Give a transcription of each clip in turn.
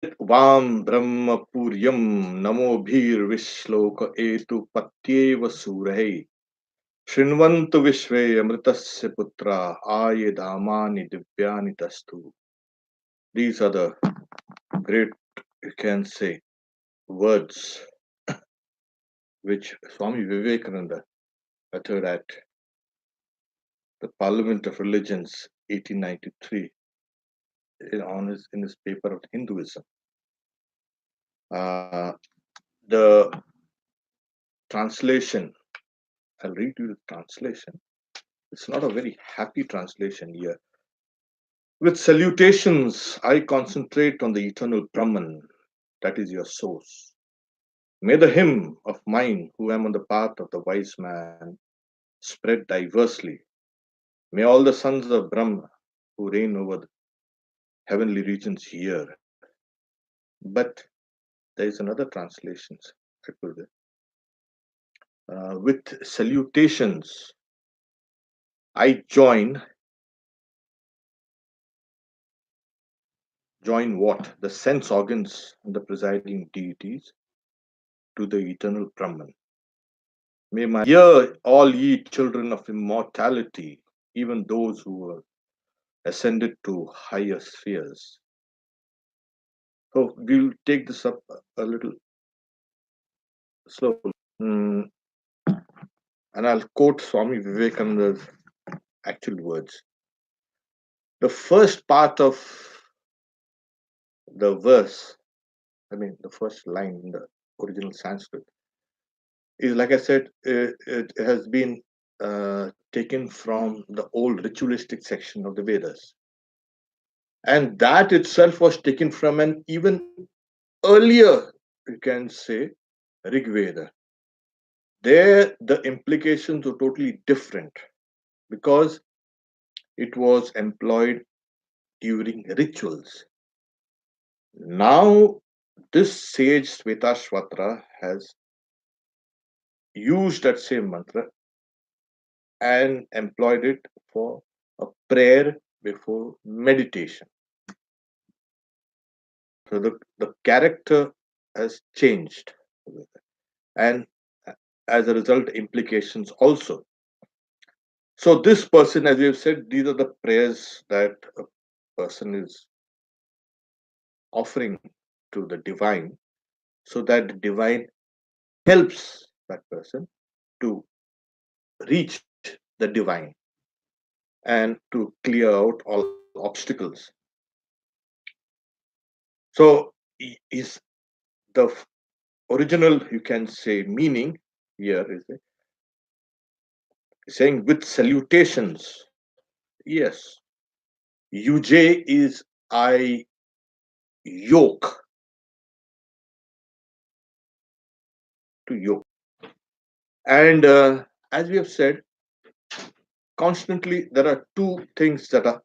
Vam Brahma Puryam Namo Bhir Vishloka Etu Patyeva Surahe Shrinvantu Vishve Amritasya Putra Aye Dhamani Divyani Tastu. These are the great, you can say, words which Swami Vivekananda uttered at the Parliament of Religions 1893 in his paper of Hinduism. Uh, the translation, I'll read you the translation. It's not a very happy translation here. With salutations, I concentrate on the eternal Brahman, that is your source. May the hymn of mine, who am on the path of the wise man, spread diversely. May all the sons of Brahma who reign over the heavenly regions hear. But there is another translation. I put it. With salutations, I join what? The sense organs and the presiding deities to the eternal Brahman. May my hear all ye children of immortality, even those who were ascended to higher spheres. So we'll take this up a little slowly. And I'll quote Swami Vivekananda's actual words. The first part of the verse, the first line in the original Sanskrit, is, like I said, it has been taken from the old ritualistic section of the Vedas. And that itself was taken from an even earlier, you can say, Rig Veda. There, the implications were totally different because it was employed during rituals. Now, this sage Svetasvatara has used that same mantra and employed it for a prayer before meditation. So the character has changed, and as a result, implications also. So this person, as we have said, these are the prayers that a person is offering to the divine, so that the divine helps that person to reach the divine and to clear out all obstacles. So is the original, you can say, meaning here is saying with salutations. Yes, UJ is I yoke to yoke. And as we have said, constantly there are two things that are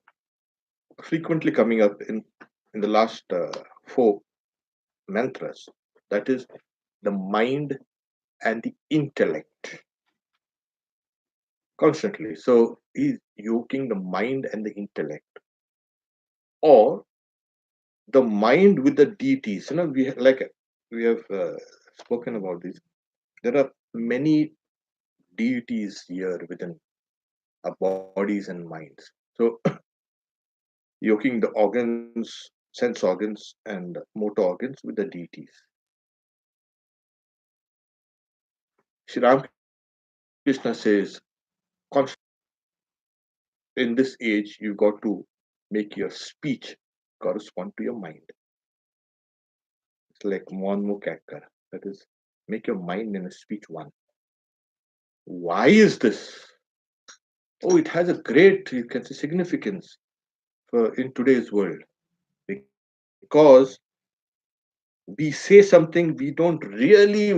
frequently coming up in the last four mantras. That is the mind and the intellect. Constantly. So he's yoking the mind and the intellect, or the mind with the deities. We have spoken about this. There are many deities here within our bodies and minds. So yoking the organs, sense organs, and motor organs with the deities. Sri Ramakrishna says, in this age, you got to make your speech correspond to your mind. It's like Mon Mukakkar. That is, make your mind and speech one. Why is this? Oh, it has a great, you can say, significance for in today's world, because we say something we don't really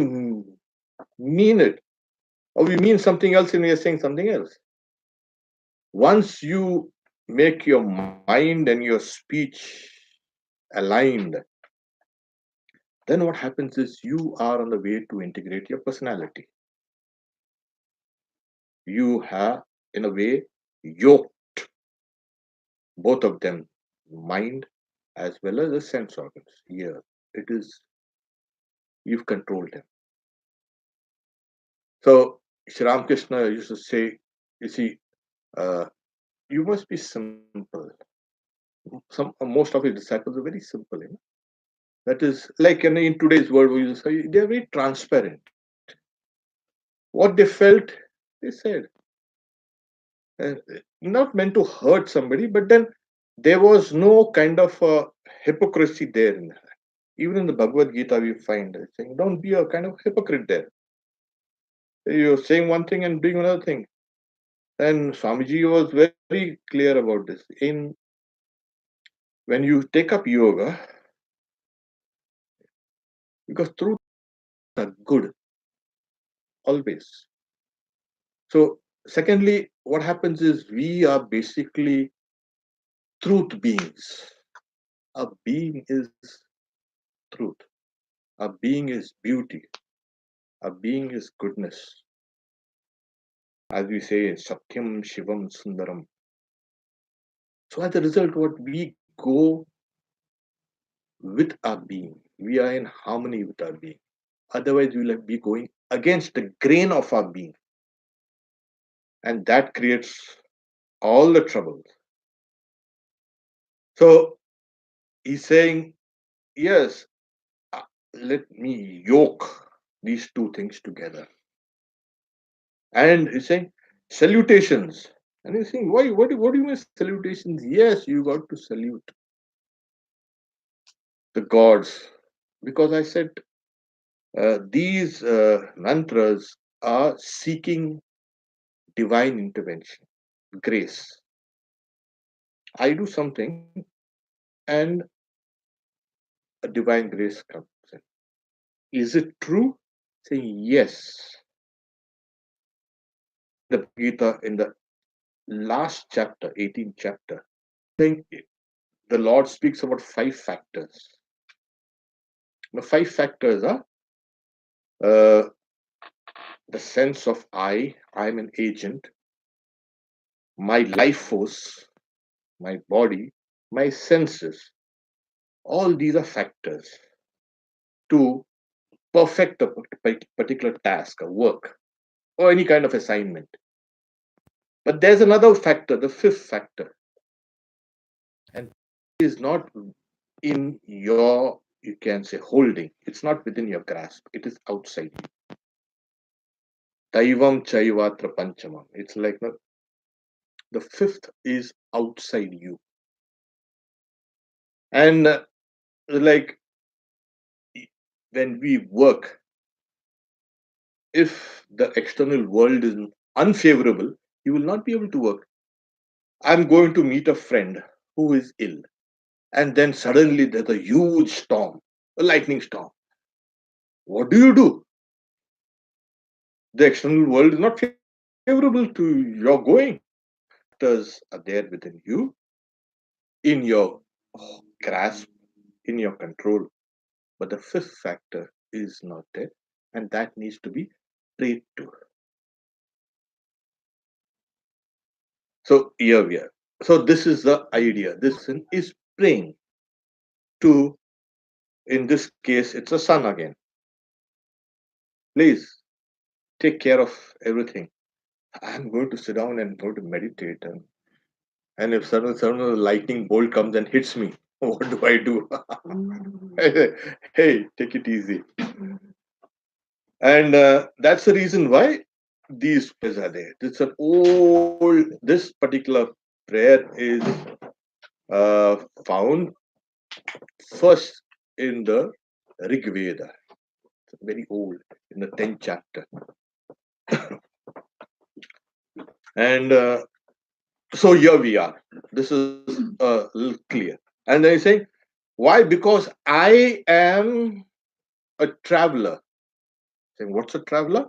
mean it, or we mean something else and we are saying something else. Once you make your mind and your speech aligned, then what happens is you are on the way to integrate your personality. You have, in a way, yoked both of them, mind as well as the sense organs. Here, it is, you've controlled him. So, Sri Ramakrishna used to say, you see, uh, you must be simple. Most of his disciples are very simple. That is like in today's world, we use, they are very transparent. What they felt, they said. Uh, Not meant to hurt somebody, but then there was no kind of hypocrisy there. Even in the Bhagavad Gita, we find it saying, don't be a kind of hypocrite there. You're saying one thing and doing another thing. And Swamiji was very clear about this. When you take up yoga, because truth are good always. So, secondly, what happens is we are basically truth beings. A being is truth. A being is beauty. A being is goodness. As we say, Satyam Shivam Sundaram. So as a result, what we go with our being, we are in harmony with our being. Otherwise, we will be going against the grain of our being. And that creates all the troubles. So he's saying, yes, let me yoke these two things together. And he's saying, salutations. And he's saying, why? What do you mean salutations? Yes, you got to salute the gods. Because I said these mantras are seeking divine intervention, grace. I do something and a divine grace comes in. Is it true? Saying yes. The Gita in the last chapter, 18th chapter, saying the Lord speaks about 5 factors. The 5 factors are uh, the sense of I'm an agent, my life force, my body, my senses. All these are factors to perfect a particular task, a work, or any kind of assignment. But there's another factor, the 5th factor, and it is not in your, you can say, holding. It's not within your grasp. It is outside you. Daivam Chaivatra Panchamam. It's like the 5th is outside you. And like when we work, if the external world is unfavorable, you will not be able to work. I'm going to meet a friend who is ill, and then suddenly there's a huge storm, a lightning storm. What do? The external world is not favorable to your going. Factors are there within you, in your grasp, in your control. But the 5th factor is not there, and that needs to be prayed to. So here we are. So this is the idea. This is praying to, in this case, it's a sun again. Please take care of everything. I'm going to sit down and go to meditate. And if suddenly a lightning bolt comes and hits me, what do I do? Hey, take it easy. And that's the reason why these prayers are there. This particular prayer is found first in the Rig Veda. It's very old, in the 10th chapter. And so here we are. This is a little clear. And then he's saying, why? Because I am a traveler. Saying, what's a traveler?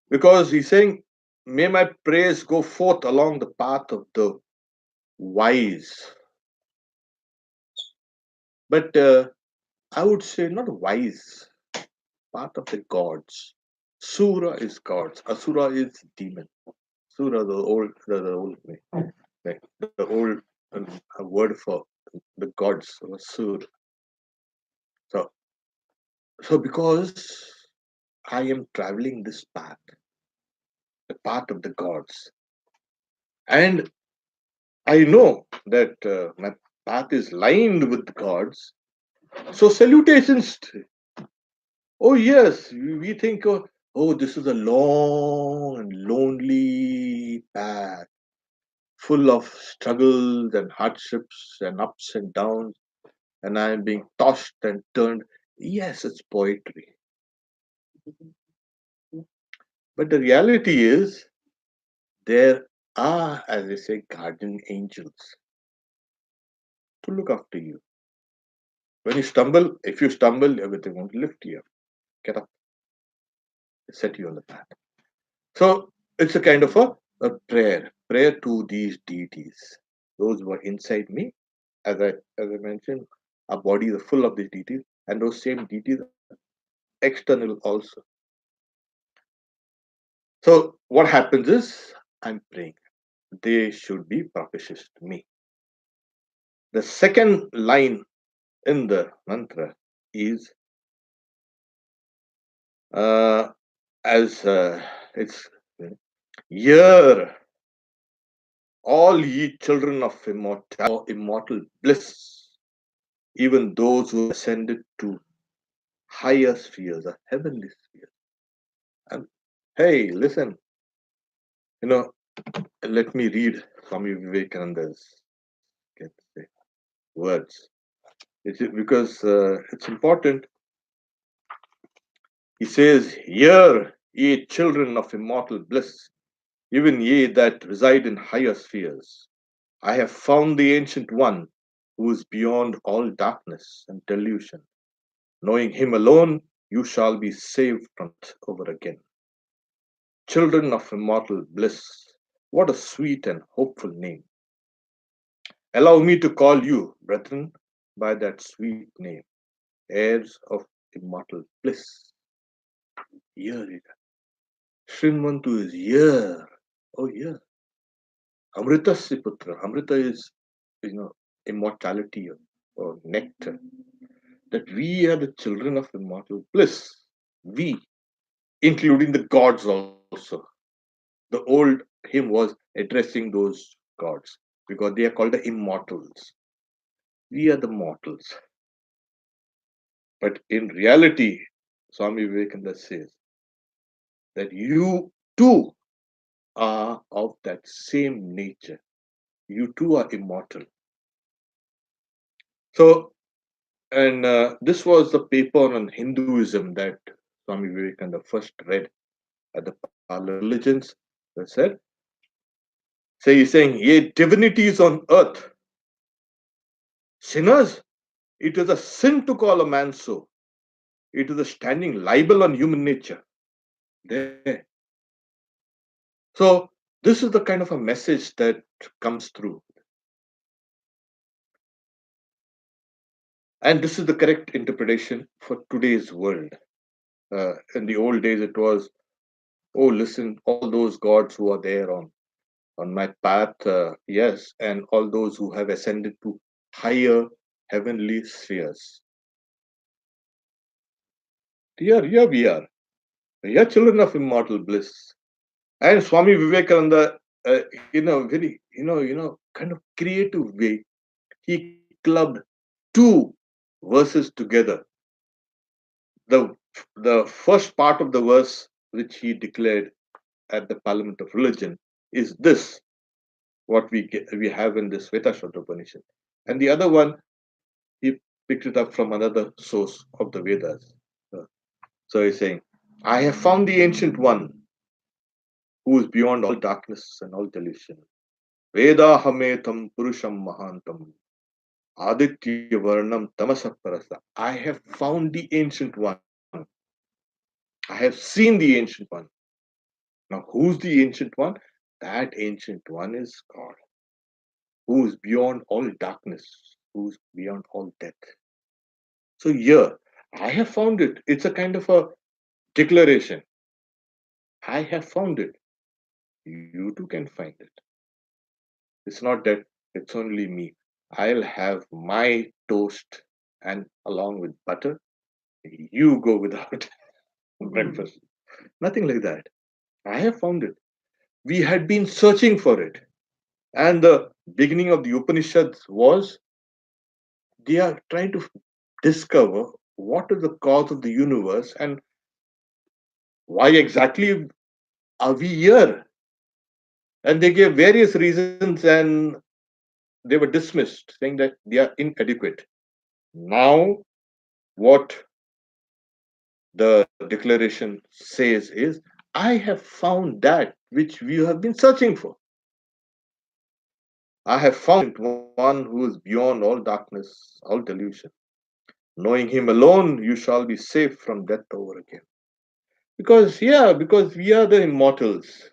Because he's saying, may my prayers go forth along the path of the wise. But I would say not wise, path of the gods. Sura is gods. Asura is demon. Sura, the old word for the gods of Sur. So, so because I am traveling this path, the path of the gods, and I know that my path is lined with gods. So salutations. Oh yes, we think, oh, this is a long and lonely path, full of struggles and hardships and ups and downs, and I am being tossed and turned. Yes, it's poetry. But the reality is, there are, as I say, guardian angels to look after you. When you stumble, if you stumble, everything won't lift you up, get up, set you on the path. So it's a kind of a prayer to these deities, those who are inside me. As I mentioned, our bodies are full of these deities, and those same deities are external also. So what happens is I'm praying. They should be propitious to me. The second line in the mantra is uh, as it's hear all ye children of immortal bliss, even those who ascended to higher spheres, the heavenly spheres. And hey, listen, you know, let me read Swami Vivekananda's can say, words. Because it's important. He says, hear, ye children of immortal bliss, even ye that reside in higher spheres. I have found the Ancient One who is beyond all darkness and delusion. Knowing him alone, you shall be saved from it over again. Children of immortal bliss, what a sweet and hopeful name. Allow me to call you, brethren, by that sweet name, heirs of immortal bliss. Here, Srinmantu is here. Oh, yeah. Amritasya putra. Amrita is, immortality or nectar. That we are the children of immortal bliss. We, including the gods also. The old hymn was addressing those gods because they are called the immortals. We are the mortals. But in reality, Swami Vivekananda says that you too are of that same nature. You too are immortal. So, and this was the paper on Hinduism that Swami Vivekananda first read at the Parliament of Religions. That said, so he's saying, ye divinities on earth, sinners, it is a sin to call a man so. It is a standing libel on human nature. There. So this is the kind of a message that comes through. And this is the correct interpretation for today's world. In the old days, it was, oh, listen, all those gods who are there on my path, yes, and all those who have ascended to higher heavenly spheres. Here we are. We are children of immortal bliss. And Swami Vivekananda, in a very, kind of creative way, he clubbed two verses together. The first part of the verse which he declared at the Parliament of Religion is this, what we have in the Svetasvatara Upanishad. And the other one, he picked it up from another source of the Vedas. Uh, So he's saying, I have found the Ancient One who is beyond all darkness and all delusion. Veda hametam purusham mahantam. Aditya varnam tamasaparasa. I have found the Ancient One. I have seen the Ancient One. Now, who's the Ancient One? That Ancient One is God, who is beyond all darkness, who's beyond all death. So, here, I have found it. It's a kind of a declaration. I have found it. You too can find it. It's not that it's only me. I'll have my toast and along with butter. You go without breakfast. Nothing like that. I have found it. We had been searching for it. And the beginning of the Upanishads was they are trying to discover what is the cause of the universe and why exactly are we here. And they gave various reasons and they were dismissed, saying that they are inadequate. Now, what the declaration says is, I have found that which we have been searching for. I have found one who is beyond all darkness, all delusion. Knowing him alone, you shall be safe from death over again. Because, yeah, because we are the immortals.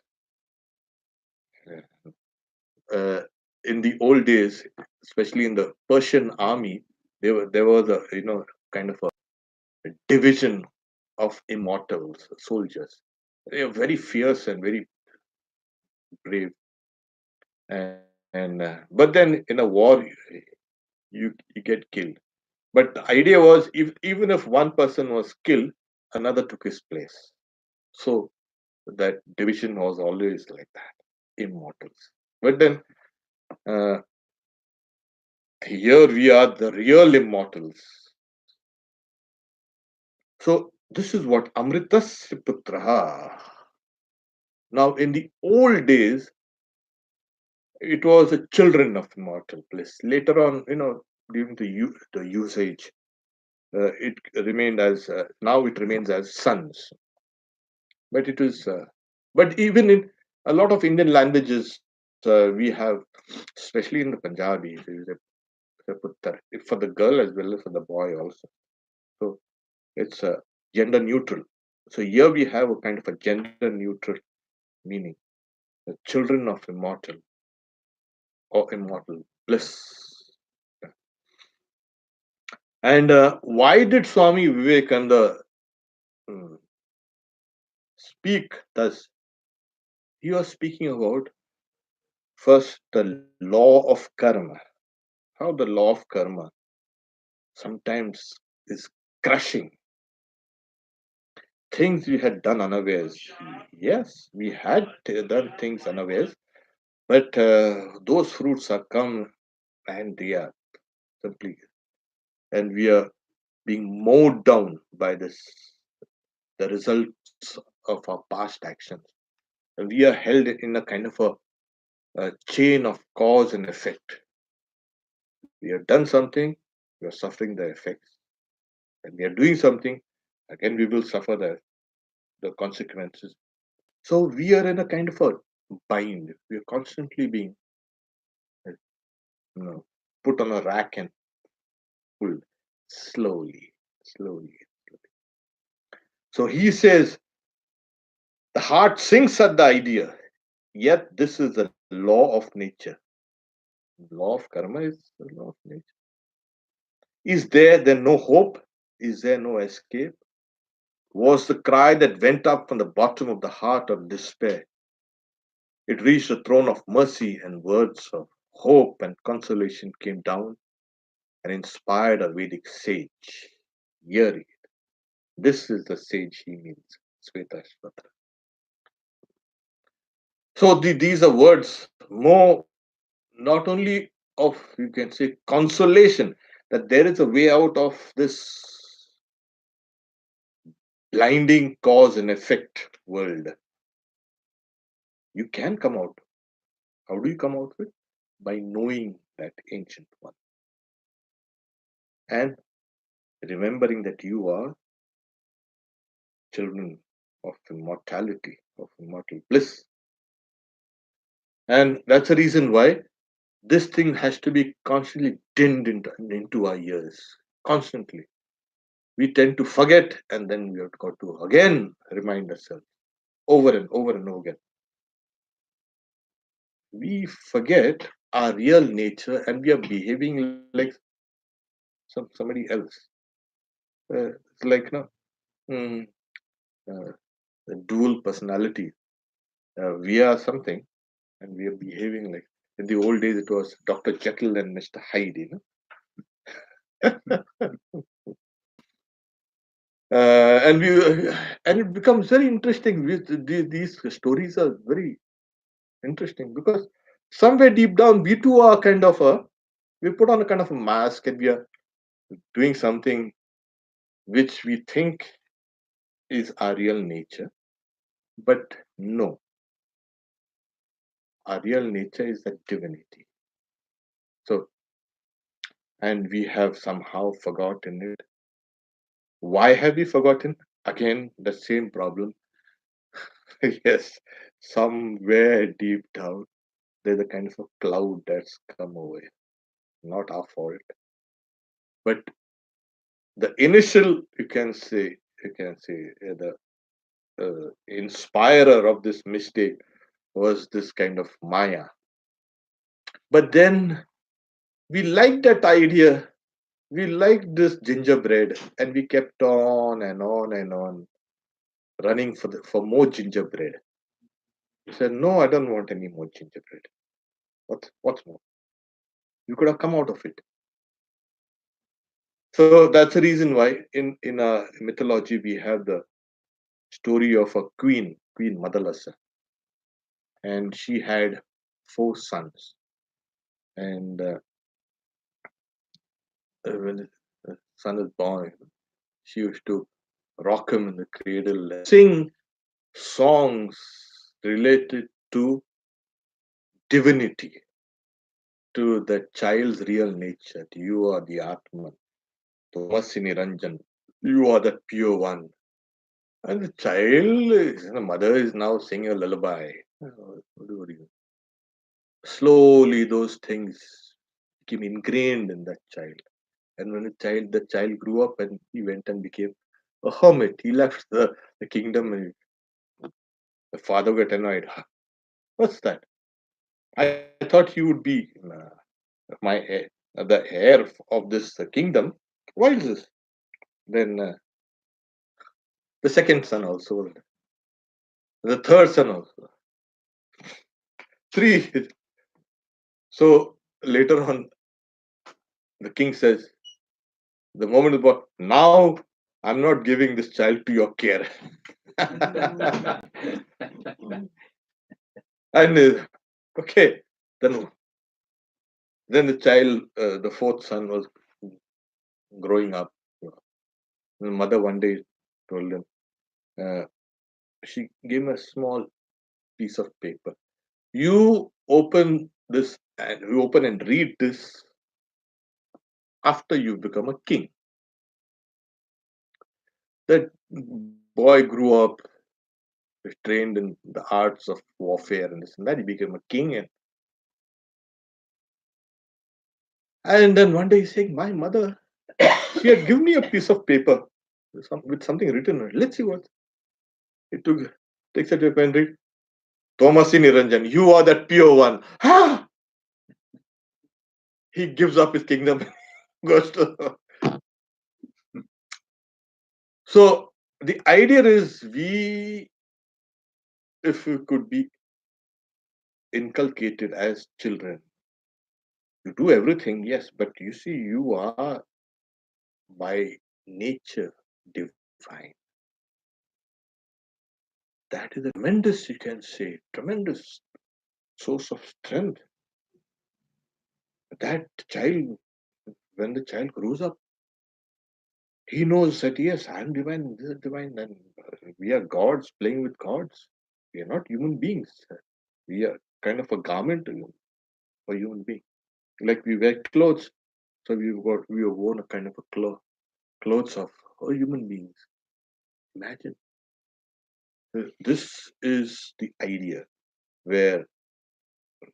Uh, in the old days, especially in the Persian army, there was a kind of a division of immortals, soldiers. They are very fierce and very brave. And but then in a war, you get killed. But the idea was, if even if one person was killed, another took his place. So that division was always like that, immortals. But then uh, here we are, the real immortals. So this is what Amritasya Putraha. Now, in the old days, it was the children of immortal bliss. Later on, during the usage, it remained as now it remains as sons. But it is, but even in a lot of Indian languages, we have, especially in the Punjabi, there is a puttar for the girl as well as for the boy also. So it's gender neutral. So here we have a kind of a gender neutral meaning, the children of immortal or immortal bliss. And why did Swami Vivekananda mm, speak thus? He was speaking about first the law of karma, how the law of karma sometimes is crushing things we had done unawares. Yes, we had done things unawares, but those fruits are come and they are simply, and we are being mowed down by this, the results of our past actions. And we are held in a kind of a chain of cause and effect. We have done something, we are suffering the effects. And we are doing something, again, we will suffer the consequences. So we are in a kind of a bind. We are constantly being you know, put on a rack and pulled slowly, slowly. So he says, the heart sinks at the idea, yet this is the law of nature. Law of karma is the law of nature. Is there then no hope? Is there no escape? Was the cry that went up from the bottom of the heart of despair. It reached the throne of mercy, and words of hope and consolation came down and inspired a Vedic sage. Hear it. This is the sage he means, Svetasvatara. So these are words more not only of, you can say, consolation, that there is a way out of this blinding cause and effect world. You can come out. How do you come out with? By knowing that ancient one and remembering that you are children of immortality, of immortal bliss. And that's the reason why this thing has to be constantly dinned into our ears. Constantly. We tend to forget and then we have got to again remind ourselves over and over and over again. We forget our real nature and we are behaving like somebody else. It's like mm, uh, a dual personality. We are something and we are behaving like. In the old days, it was Dr. Jekyll and Mr. Hyde, and it becomes very interesting. These stories are very interesting because somewhere deep down, we too are we put on a kind of a mask and we are doing something which we think is our real nature. But no, our real nature is that divinity. So, and we have somehow forgotten it. Why have we forgotten? Again, the same problem. Yes, somewhere deep down, there's a kind of a cloud that's come over. Not our fault. But the initial, the inspirer of this mistake was this kind of Maya. But then we liked that idea. We liked this gingerbread, and we kept on and on and on running for more gingerbread. We said, "No, I don't want any more gingerbread. What's more? You could have come out of it." So that's the reason why in our mythology we have the story of a Queen Madalasa, and she had four sons. And when the son is born, she used to rock him in the cradle and sing songs related to divinity, to the child's real nature. You are the Atman, Tomasini Ranjan. You are the pure one. And the the mother is now singing a lullaby. Slowly, those things became ingrained in that child. And when the child grew up and he went and became a hermit, he left the kingdom, and the father got annoyed. "Huh, what's that? I thought you would be my heir, the heir of this kingdom. Why is this?" Then the second son also, the third son also, three. So later on, the king says, the moment is born, now I'm not giving this child to your care. And okay, then the child, the fourth son was growing up. The mother one day told him, uh, she gave him a small piece of paper. You open this and you open and read this after you become a king. That boy grew up, was trained in the arts of warfare and this and that. He became a king, and then one day he's saying, "My mother, she had given me a piece of paper with something written on it. Let's see what." He takes it to and read, "Thomasi Niranjan, you are that pure one." Ah! He gives up his kingdom, goes to. So the idea is, if we could be inculcated as children, you do everything, yes, but you see, you are by nature divine. That is a tremendous, you can say, tremendous source of strength. That child, when the child grows up, he knows that yes, I am divine, this is divine, and we are gods playing with gods. We are not human beings. We are kind of a garment for human being. Like we wear clothes, so we have worn a kind of a clothes of human beings. Imagine. This is the idea where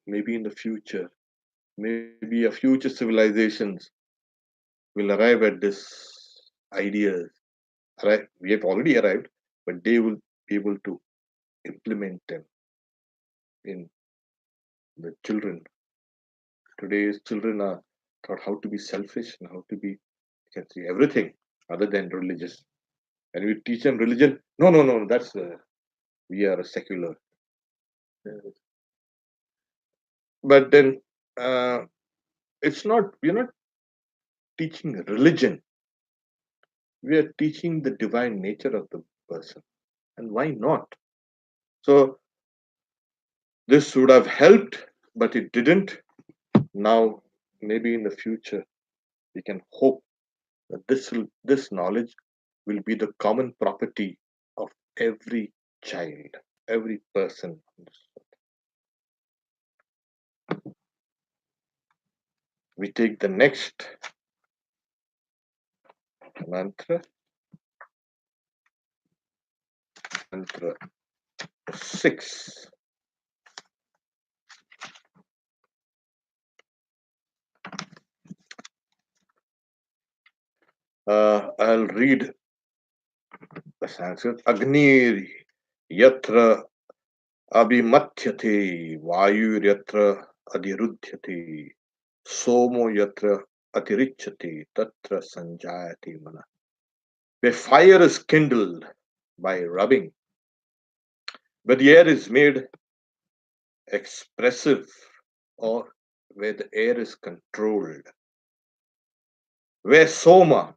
maybe in the future, maybe a future civilizations will arrive at this idea. We have already arrived, but they will be able to implement them in the children. Today's children are taught how to be selfish and how to be, you can see, everything other than religious. And we teach them religion. No, no, no, that's we are a secular. But then uh, it's not, we're not teaching religion, we are teaching the divine nature of the person. And why not? So this would have helped, but it didn't. Now, maybe in the future, we can hope that this knowledge will be the common property of every child, every person. We take the next mantra, mantra 6. I'll read the Sanskrit. Agnir yatra abhimathyate vayuryatra adhirudhyate somo yatra atirichyate tatra sanjayate mana. Where fire is kindled by rubbing, where the air is made expressive, or where the air is controlled, where soma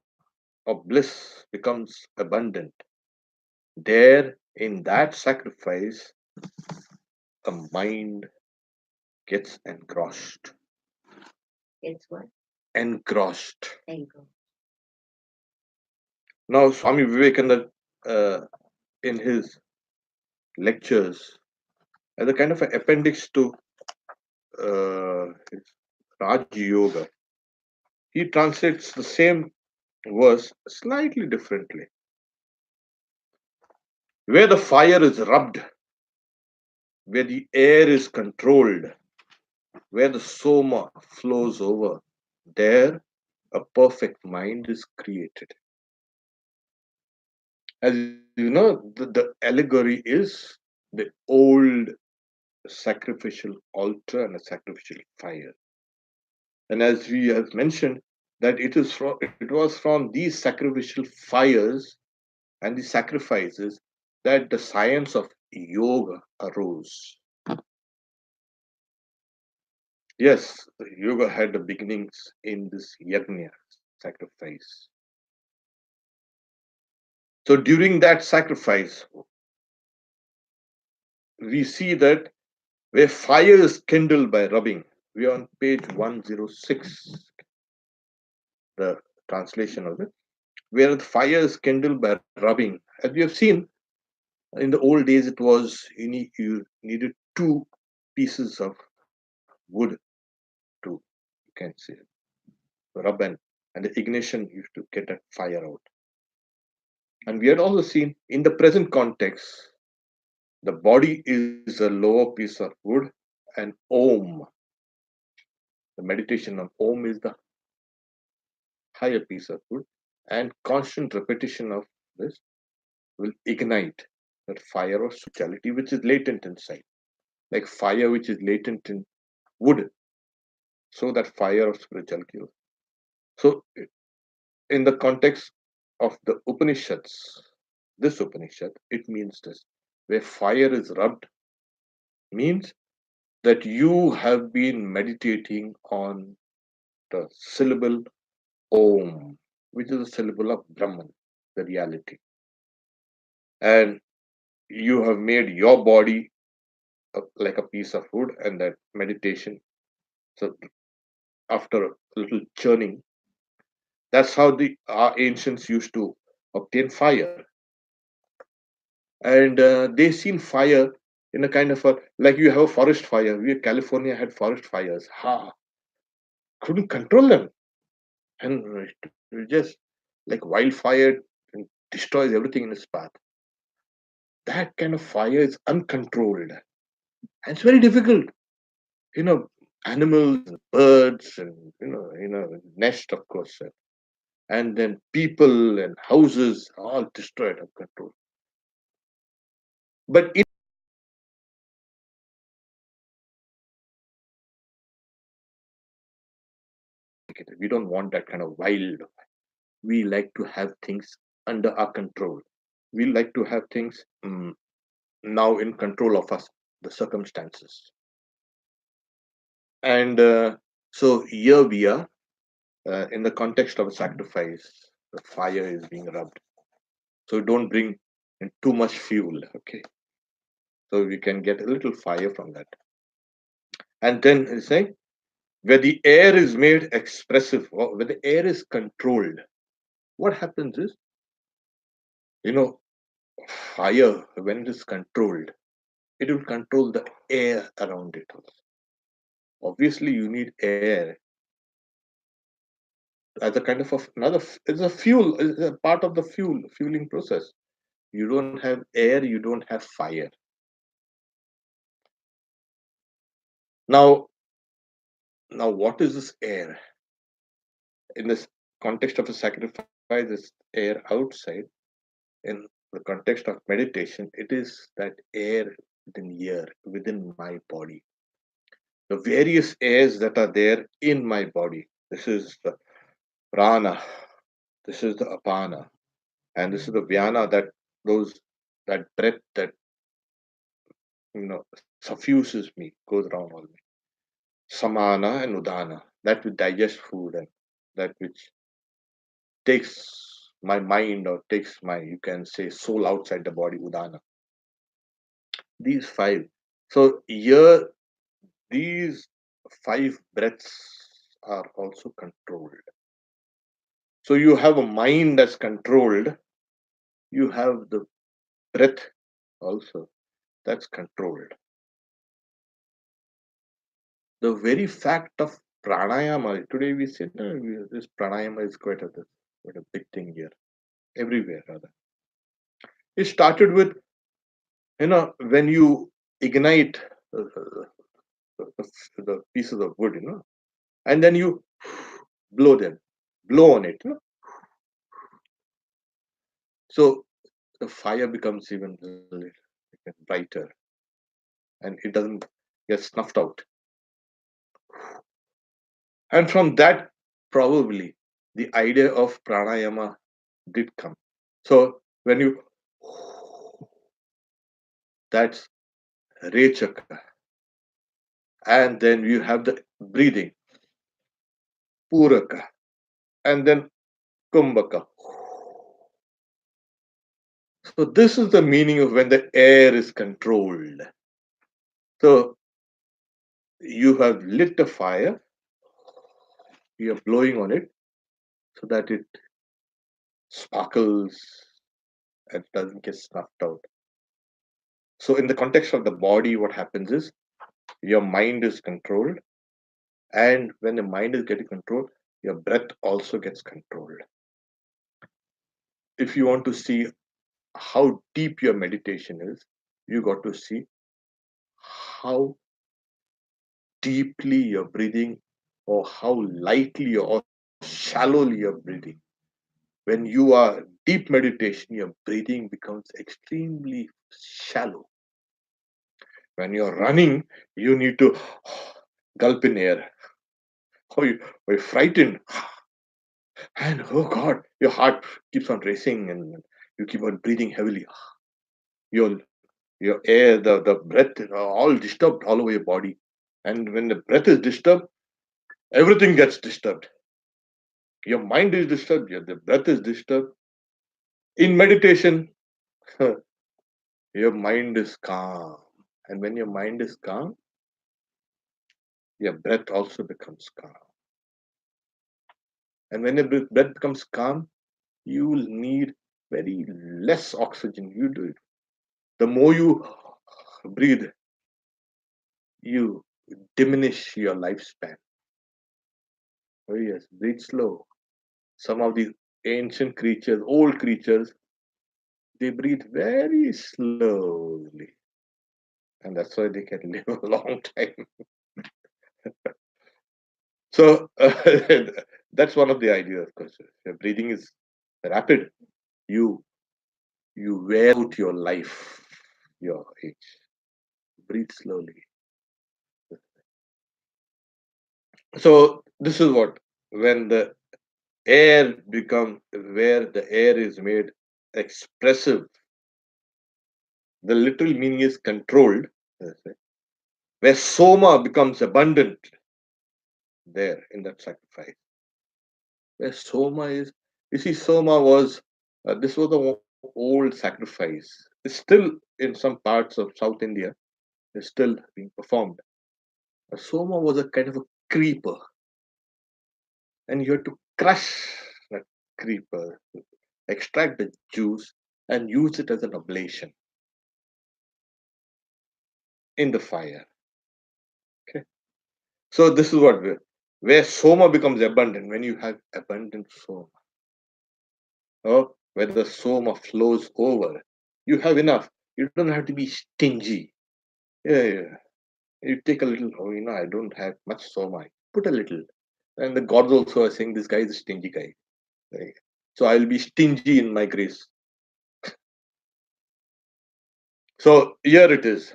or bliss becomes abundant, there in that sacrifice a mind gets engrossed. It's what? Engrossed. Engrossed. Now, Swami Vivekananda, in his lectures, as a kind of an appendix to his Raj Yoga, he translates the same verse slightly differently. Where the fire is rubbed, where the air is controlled, where the soma flows over, there a perfect mind is created. As you know, the allegory is the old sacrificial altar and a sacrificial fire. And as we have mentioned, that it was from these sacrificial fires and the sacrifices that the science of yoga arose. Yes, yoga had the beginnings in this yajna, sacrifice. So during that sacrifice, we see that where fire is kindled by rubbing, we are on page 106, the translation of it, where the fire is kindled by rubbing. As we have seen, in the old days, it was you needed two pieces of wood to, you can say, rub and the ignition used to get that fire out. And we had also seen in the present context, the body is a lower piece of wood, and Om, the meditation on Om, is the higher piece of wood, and constant repetition of this will ignite that fire of spirituality which is latent inside, like fire which is latent in wood. So that fire of spirituality. So, in the context of the Upanishads, this Upanishad, it means this: where fire is rubbed, means that you have been meditating on the syllable Om, which is a syllable of Brahman, the reality. And you have made your body like a piece of wood, and that meditation. So, after a little churning, that's how the our ancients used to obtain fire. And they seen fire in a kind of a, like you have a forest fire. We California had forest fires. Couldn't control them, and it just like wildfire and destroys everything in its path. That kind of fire is uncontrolled, and it's very difficult. You know, animals, and birds, and nest, of course, and then people and houses all destroyed, uncontrolled. But we don't want that kind of wild. We like to have things under our control. We like to have things now in control of us, the circumstances. And so here we are in the context of a sacrifice. The fire is being rubbed, so don't bring in too much fuel. Okay, so we can get a little fire from that. And then he's saying where the air is made expressive, or where the air is controlled, what happens is, you know, fire, when it is controlled, it will control the air around it also. Obviously, you need air as a kind of another, it's a fuel, it's a part of the fueling process. You don't have air, you don't have fire. Now, now what is this air? In this context of a sacrifice, is air outside. In the context of meditation, it is that air within here, within my body. The various airs that are there in my body. This is the prana, this is the apana, and this is the vyana, that those that breath that suffuses me, goes around all me. Samana and udana, that which digests food, and that which takes my mind, or takes my, you can say, soul outside the body, udana. These five. So here, these five breaths are also controlled. So you have a mind that's controlled, you have the breath also that's controlled. The very fact of pranayama, today we say, no, this pranayama is quite a big thing here, everywhere rather. It started with, when you ignite the pieces of wood, and then you blow on it. So the fire becomes even brighter, and it doesn't get snuffed out. And from that, probably the idea of pranayama did come. So when you, that's rechaka, and then you have the breathing, puraka, and then kumbhaka. So this is the meaning of when the air is controlled. So you have lit a fire, you are blowing on it so that it sparkles and doesn't get snuffed out. So in the context of the body, what happens is your mind is controlled, and when the mind is getting controlled, your breath also gets controlled. If you want to see how deep your meditation is, you got to see how deeply you're breathing, or how lightly or shallowly you're breathing. When you are deep meditation, your breathing becomes extremely shallow. When you're running, you need to gulp in air. Or you're frightened, and oh God, your heart keeps on racing, and you keep on breathing heavily. Your your air, the breath, all disturbed all over your body. And when the breath is disturbed, everything gets disturbed. Your mind is disturbed, the breath is disturbed. In meditation, your mind is calm. And when your mind is calm, your breath also becomes calm. And when your breath becomes calm, you will need very less oxygen. You do it. The more you breathe, you diminish your lifespan. Oh yes, breathe slow. Some of these ancient creatures, old creatures, they breathe very slowly, and that's why they can live a long time. So that's one of the ideas. Of course, if breathing is rapid, you you wear out your life, your age. Breathe slowly. So this is what, when the air become, where the air is made expressive. The literal meaning is controlled. Where soma becomes abundant. there in that sacrifice. Where Soma is, you see, Soma was, this was the old sacrifice. It's still in some parts of South India, it's still being performed. A Soma was a kind of a creeper, and you had to crush that creeper, extract the juice, and use it as an oblation in the fire. Okay, so this is where Soma becomes abundant, when you have abundant Soma, or where the Soma flows over. You have enough. You don't have to be stingy. Yeah. You take a little, oh, I don't have much Soma. Put a little. And the gods also are saying this guy is a stingy guy. Right? So I'll be stingy in my grace. So here it is.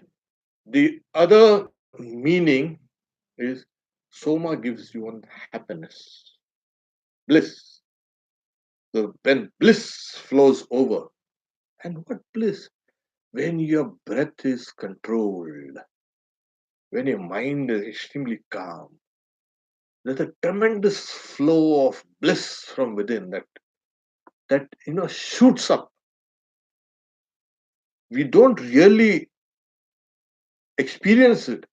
The other meaning is Soma gives you one happiness, bliss. So when bliss flows over, and what bliss? When your breath is controlled, when your mind is extremely calm, there's a tremendous flow of bliss from within that shoots up. We don't really experience it,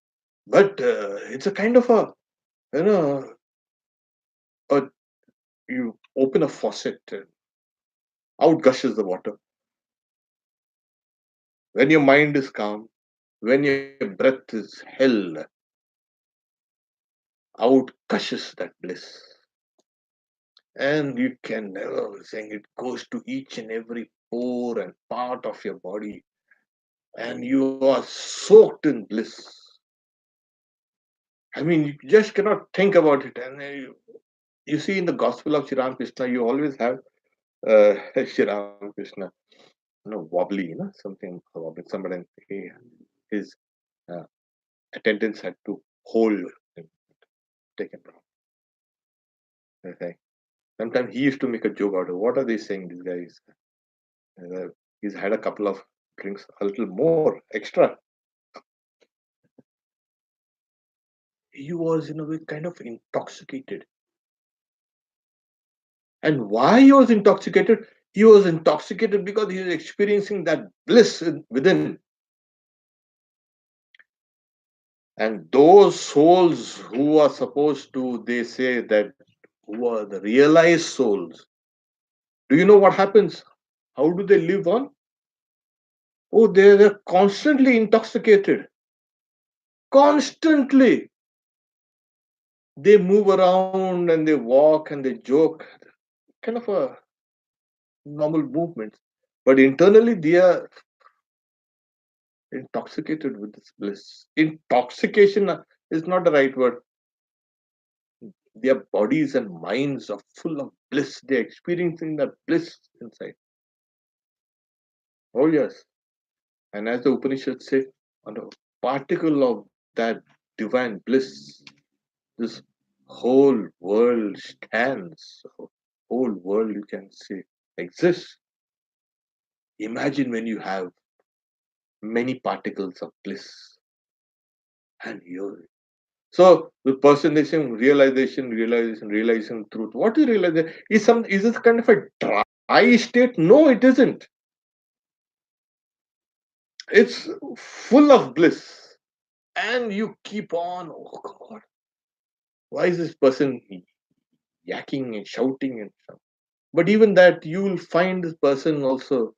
but it's a kind of you know a you open a faucet and out gushes the water. When your mind is calm, when your breath is held, out gushes that bliss. And you can never saying it goes to each and every pore and part of your body, and you are soaked in bliss. I mean, you just cannot think about it. And you see in the Gospel of Sri Krishna, you always have Sri Krishna, wobbly, something wobbly. Somebody, his uh, attendants had to hold him, take him down. Okay. Sometimes he used to make a joke out of what are they saying, these guys? He's had a couple of drinks, a little more extra. He was in a way kind of intoxicated. And why he was intoxicated? He was intoxicated because he was experiencing that bliss within. And those souls who are supposed to, they say that, who are the realized souls, do you know what happens? How do they live on? Oh, they're constantly intoxicated. Constantly. They move around and they walk and they joke. Kind of a normal movement. But internally, they are intoxicated with this bliss. Intoxication is not the right word. Their bodies and minds are full of bliss. They're experiencing that bliss inside. Oh, yes. And as the Upanishads say, on a particle of that divine bliss, this whole world stands. Whole world, you can say, exists. Imagine when you have many particles of bliss and you. So the person is saying realization, truth. What is realization? Is this kind of a dry state? No, it isn't. It's full of bliss. And you keep on, oh God, why is this person yakking and shouting and stuff? But even that, you will find this person also,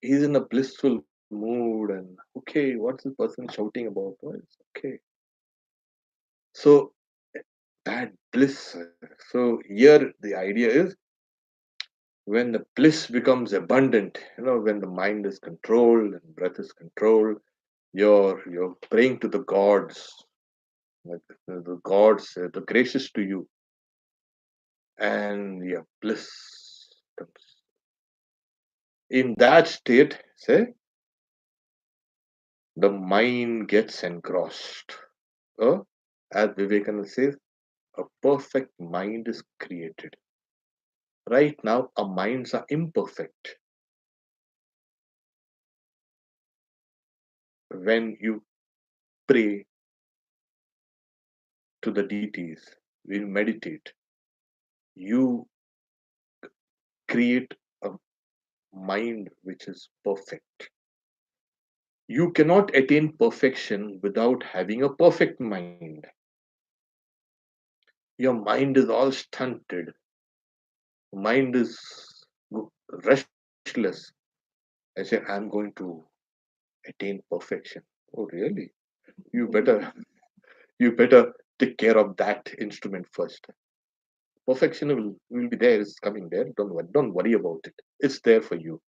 he's in a blissful mood and okay, what's this person shouting about? Well, it's okay. So that bliss. So here the idea is when the bliss becomes abundant, when the mind is controlled and breath is controlled, you're praying to the gods, like the gods, the gracious to you, and your bliss comes. In that state, say, the mind gets engrossed. As Vivekananda says, a perfect mind is created. Right now, our minds are imperfect. When you pray to the deities, when you meditate, you create a mind which is perfect. You cannot attain perfection without having a perfect mind. Your mind is all stunted. Mind is restless. I say, I'm going to attain perfection. Oh, really? You better, you better take care of that instrument first. Perfection will be there. It's coming there. Don't worry about it. It's there for you.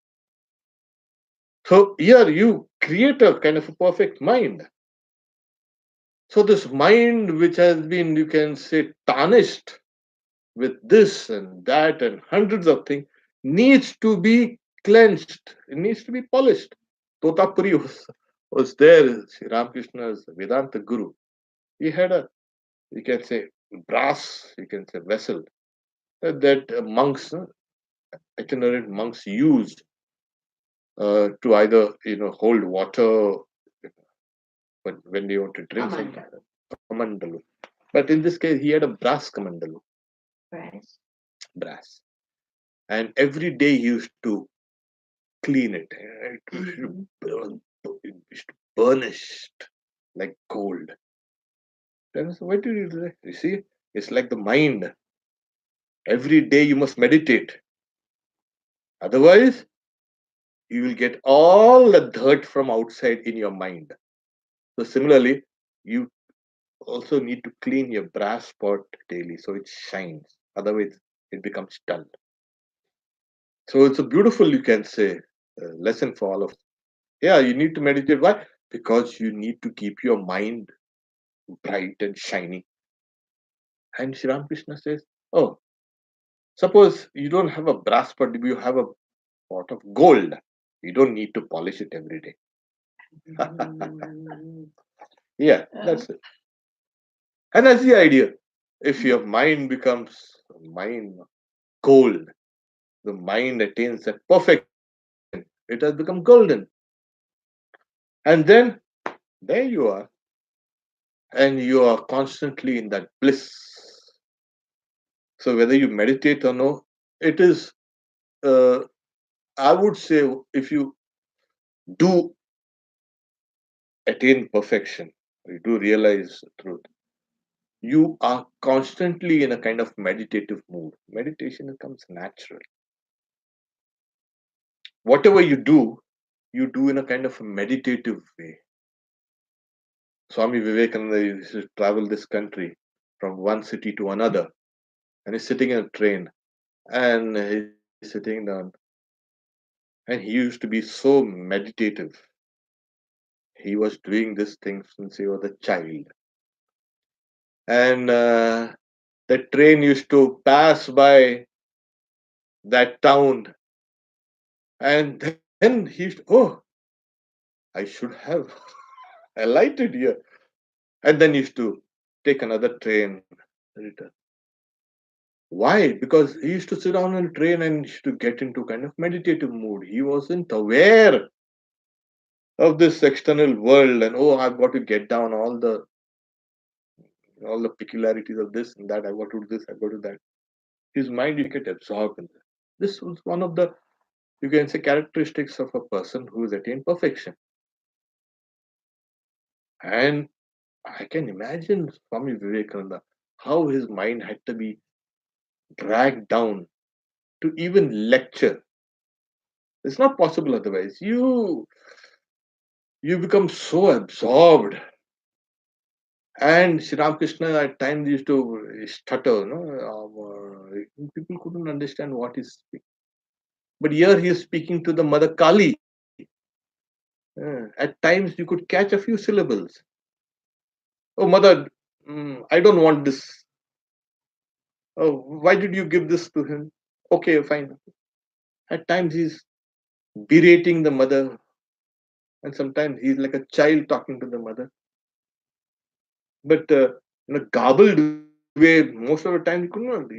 So here you create a kind of a perfect mind. So this mind which has been, you can say, tarnished with this and that and hundreds of things needs to be cleansed. It needs to be polished. Totapuri was there, Sri Ramakrishna's Vedanta Guru. He had a, you can say, brass, you can say, vessel that monks, itinerant monks used to either, hold water when they want to drink something. Kamandalu. Kamandalu. But in this case, he had a brass kamandalu, Brass. brass. And every day he used to clean it. It used to Mhm. burnish like gold. Then I said, what do you do? You see, it's like the mind. Every day you must meditate. Otherwise, you will get all the dirt from outside in your mind. So similarly, you also need to clean your brass pot daily so it shines. Otherwise, it becomes dull. So it's a beautiful, you can say, lesson for all of. Yeah, you need to meditate. Why? Because you need to keep your mind bright and shiny. And Sri Ramakrishna says, oh, suppose you don't have a brass pot, you have a pot of gold. You don't need to polish it every day. Mhm. Yeah, Uh, that's it. And that's the idea. If your mind becomes mind gold, the mind attains that perfection. It has become golden. And then there you are. And you are constantly in that bliss. So whether you meditate or no, it is, uh, I would say, if you do attain perfection, you do realize the truth, you are constantly in a kind of meditative mood. Meditation comes natural. Whatever you do in a kind of a meditative way. Swami Vivekananda used to travel this country from one city to another, and he's sitting in a train, and he's sitting down, and he used to be so meditative. He was doing this thing since he was a child, and the train used to pass by that town, and then he used, oh, I should have alighted here, and then he used to take another train, return. Why? Because he used to sit down on a train and used to get into kind of meditative mood. He wasn't aware of this external world and, oh, I've got to get down all the peculiarities of this and that. I've got to do this, I've got to do that. His mind used to get absorbed in this. This was one of the, you can say, characteristics of a person who has attained perfection. And I can imagine Swami Vivekananda, how his mind had to be dragged down to even lecture. It's not possible otherwise. You become so absorbed. And Sri Ramakrishna at times used to stutter, no? People couldn't understand what he's speaking. But here he is speaking to the Mother Kali. At times you could catch a few syllables. Oh, Mother, I don't want this. Oh, why did you give this to him? Okay, fine. At times he's berating the mother, and sometimes he's like a child talking to the mother. But in a garbled way, most of the time he could not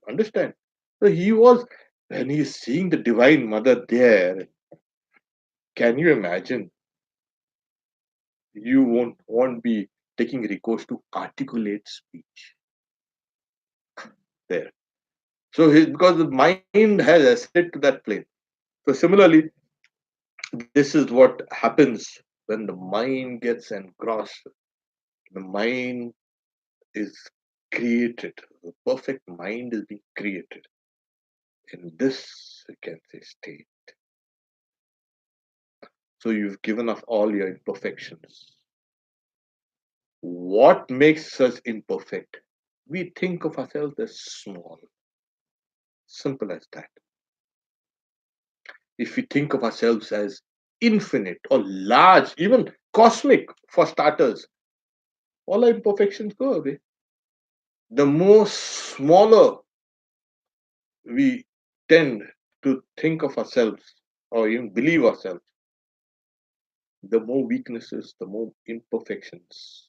understand. So he was, when he's seeing the Divine Mother there, can you imagine? You won't be taking recourse to articulate speech. there. So because the mind has ascended to that plane. So similarly, this is what happens when the mind gets engrossed. The mind is created. The perfect mind is being created in this, you can say, state. So you've given us all your imperfections. What makes us imperfect? We think of ourselves as small. Simple as that. If we think of ourselves as infinite or large, even cosmic for starters, all our imperfections go away. The more smaller we tend to think of ourselves or even believe ourselves, the more weaknesses, the more imperfections.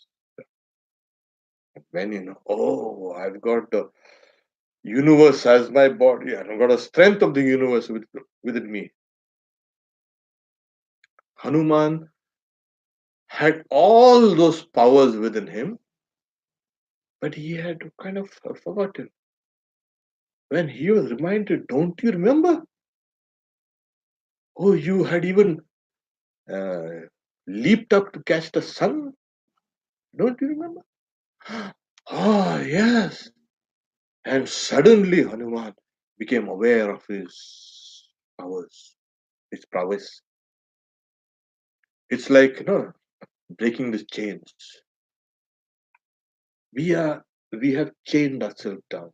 When oh, I've got the universe as my body, and I've got a strength of the universe within me. Hanuman had all those powers within him, but he had kind of forgotten. When he was reminded, don't you remember? Oh, you had even uh, leaped up to catch the sun. Don't you remember? Ah, yes. And suddenly Hanuman became aware of his powers, his prowess. It's like, breaking the chains. We are, we have chained ourselves down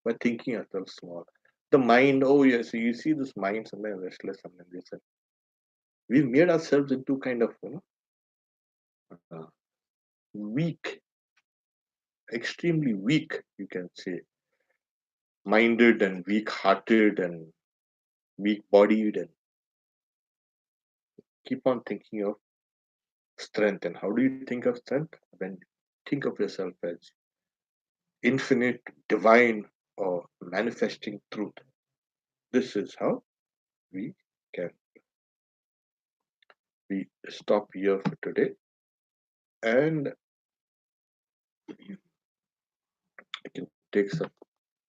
by thinking ourselves small. The mind, oh yes, you see this mind sometimes restless, sometimes this. We've made ourselves into kind of, uh, weak, extremely weak, you can say, minded and weak hearted and weak bodied, and keep on thinking of strength. And how do you think of strength? When you think of yourself as infinite, divine, or manifesting truth. This is how we can we stop here for today, and I can take some